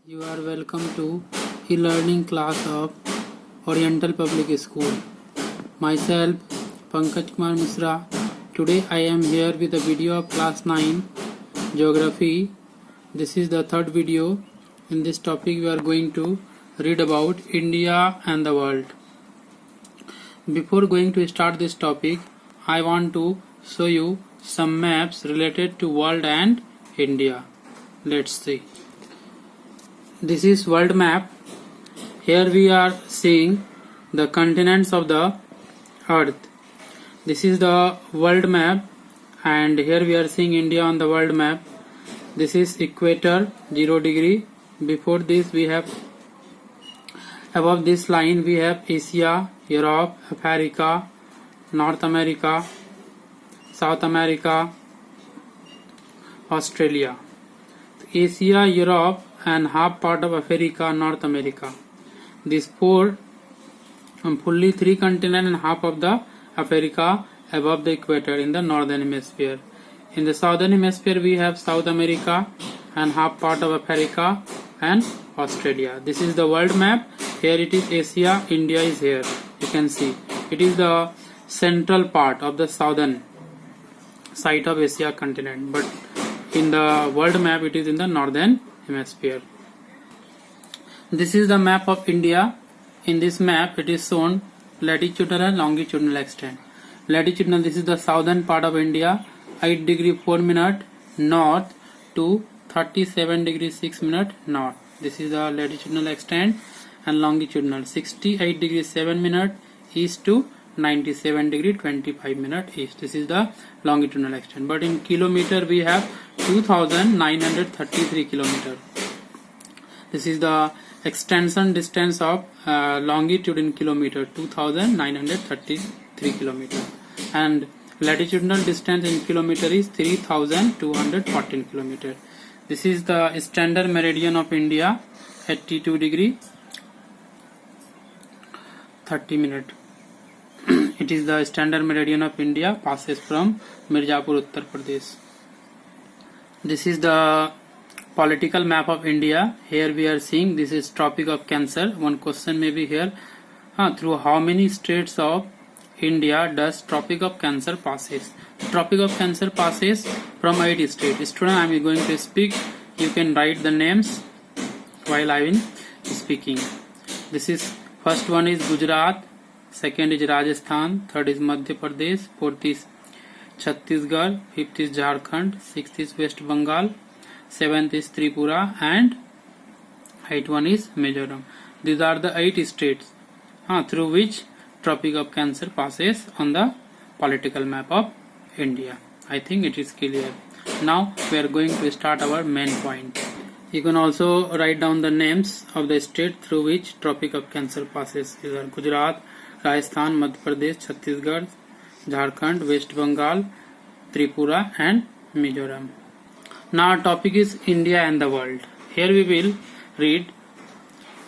You are welcome to e-learning class of Oriental Public School. Myself, Pankaj Kumar Misra. Today I am here with a video of class 9 Geography. This is the third video. In this topic we are going to read about India and the world. Before going to start this topic, I want to show you some maps related to world and India. Let's see. This is world map. Here we are seeing the continents of the earth. This is the world map, and here we are seeing India on the world map. This is equator, 0 degree. Before this we have, above this line we have Asia, Europe, Africa, North America, South America, Australia. Asia, Europe and half part of Africa, North America. These four, fully 3 continents and half of the Africa above the equator in the northern hemisphere. In the southern hemisphere we have South America and half part of Africa and Australia. This is the world map. Here it is Asia, India is here. You can see it is the central part of the southern side of Asia continent, but in the world map it is in the northern hemisphere. This is the map of India. In this map it is shown latitudinal and longitudinal extent. Latitudinal, this is the southern part of India, 8 degree 4 minute north to 37 degree 6 minute north. This is the latitudinal extent. And longitudinal, 68 degree 7 minute east to 97 degree 25 minute east. This is the longitudinal extent. But in kilometer we have 2933 kilometer. This is the extension distance of longitude in kilometer, 2933 kilometer, and latitudinal distance in kilometer is 3214 kilometer. This is the standard meridian of India, 82 degree 30 minute. It is the standard meridian of India, passes from Mirzapur, Uttar Pradesh. This is the political map of India. Here we are seeing this is Tropic of Cancer. One question may be here, through how many states of India does Tropic of Cancer passes? Tropic of Cancer passes from 8 states. Student, I am going to speak. You can write the names while I am speaking. This is first one is Gujarat, second is Rajasthan, third is Madhya Pradesh, fourth is Chhattisgarh, fifth is Jharkhand, sixth is West Bengal, seventh is Tripura, and eighth one is Mizoram. These are the 8 states through which Tropic of Cancer passes on the political map of India. I think it is clear. Now we are going to start our main point. You can also write down the names of the state through which Tropic of Cancer passes. These are Gujarat, Rajasthan, Madhya Pradesh, Chhattisgarh, Jharkhand, West Bengal, Tripura and Mizoram. Now our topic is India and the world. Here we will read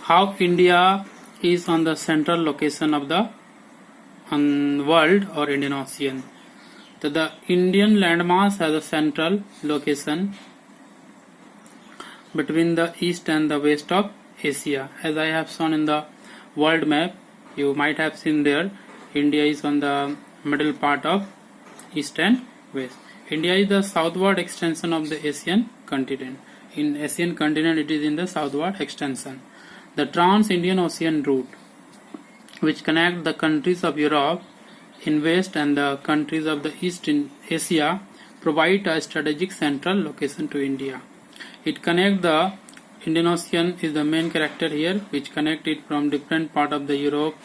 how India is on the central location of the world or Indian Ocean. So the Indian landmass has a central location between the east and the west of Asia. As I have shown in the world map, you might have seen there, India is on the middle part of east and west. India is the southward extension of the Asian continent. In Asian continent it is in the southward extension. The Trans-Indian Ocean route, which connect the countries of Europe in west and the countries of the east in Asia, provide a strategic central location to India. It connects the Indian Ocean is the main character here, which connect it from different part of the Europe,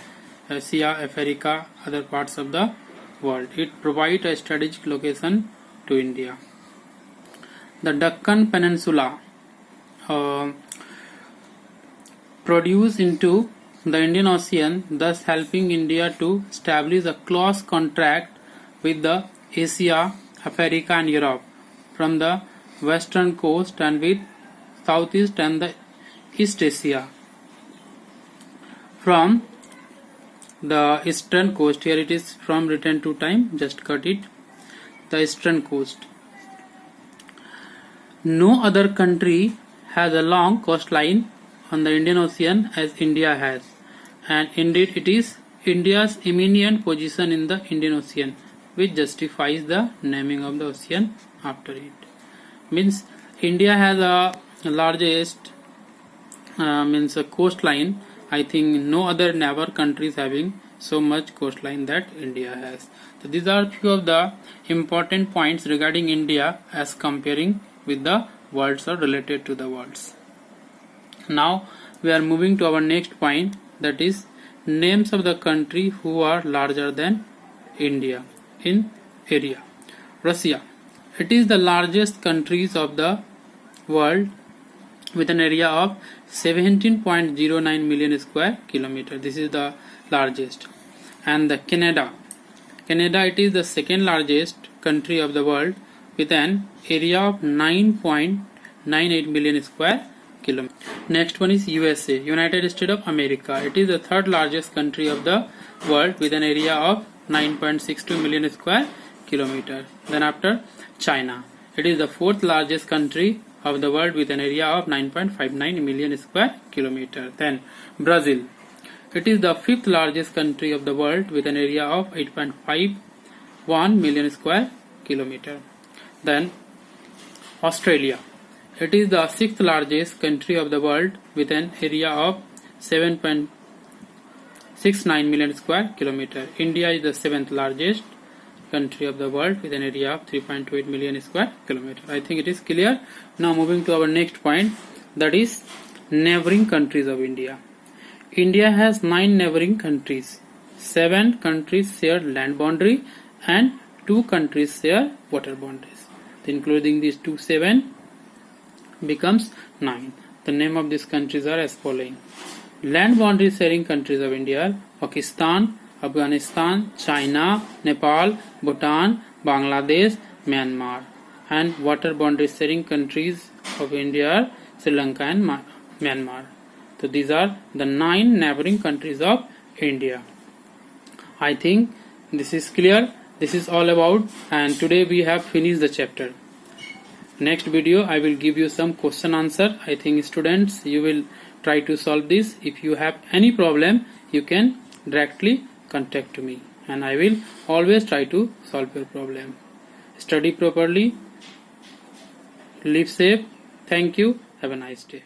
Asia, Africa, other parts of the world. It provides a strategic location to India. The Deccan Peninsula produce into the Indian Ocean, thus helping India to establish a close contact with the Asia, Africa and Europe from the western coast and with Southeast and the East Asia from the eastern coast. Here it is from written 2 times, just cut it. The eastern coast. No other country has a long coastline on the Indian Ocean as India has, and indeed it is India's eminent position in the Indian Ocean which justifies the naming of the ocean after it. Means India has a largest means a coastline. I think no other neighbor countries having so much coastline that India has. So these are few of the important points regarding India as comparing with the worlds or related to the worlds. Now we are moving to our next point, that is names of the country who are larger than India in area. Russia. It is the largest countries of the world with an area of 17.09 million square kilometer. This is the largest. And the Canada. Canada, it is the second largest country of the world with an area of 9.98 million square kilometer. Next one is USA, United States of America. It is the third largest country of the world with an area of 9.62 million square kilometer. Then after China, it is the fourth largest country of the world with an area of 9.59 million square kilometer. Then Brazil, it is the fifth largest country of the world with an area of 8.51 million square kilometer. Then Australia, it is the sixth largest country of the world with an area of 7.69 million square kilometer. India is the seventh largest country of the world with an area of 3.28 million square kilometer. I think it is clear. Now moving to our next point, that is neighboring countries of India. India has 9 neighboring countries. 7 countries share land boundary and 2 countries share water boundaries. Including these 2, 7 becomes 9. The name of these countries are as following. Land boundary sharing countries of India are Pakistan, Afghanistan, China, Nepal, Bhutan, Bangladesh, Myanmar. And water boundary sharing countries of India are Sri Lanka and Myanmar. So these are the 9 neighboring countries of India. I think this is clear. This is all about, and today we have finished the chapter. Next video I will give you some question answer. I think students, you will try to solve this. If you have any problem, you can directly contact me and I will always try to solve your problem. Study properly. Live safe. Thank you. Have a nice day.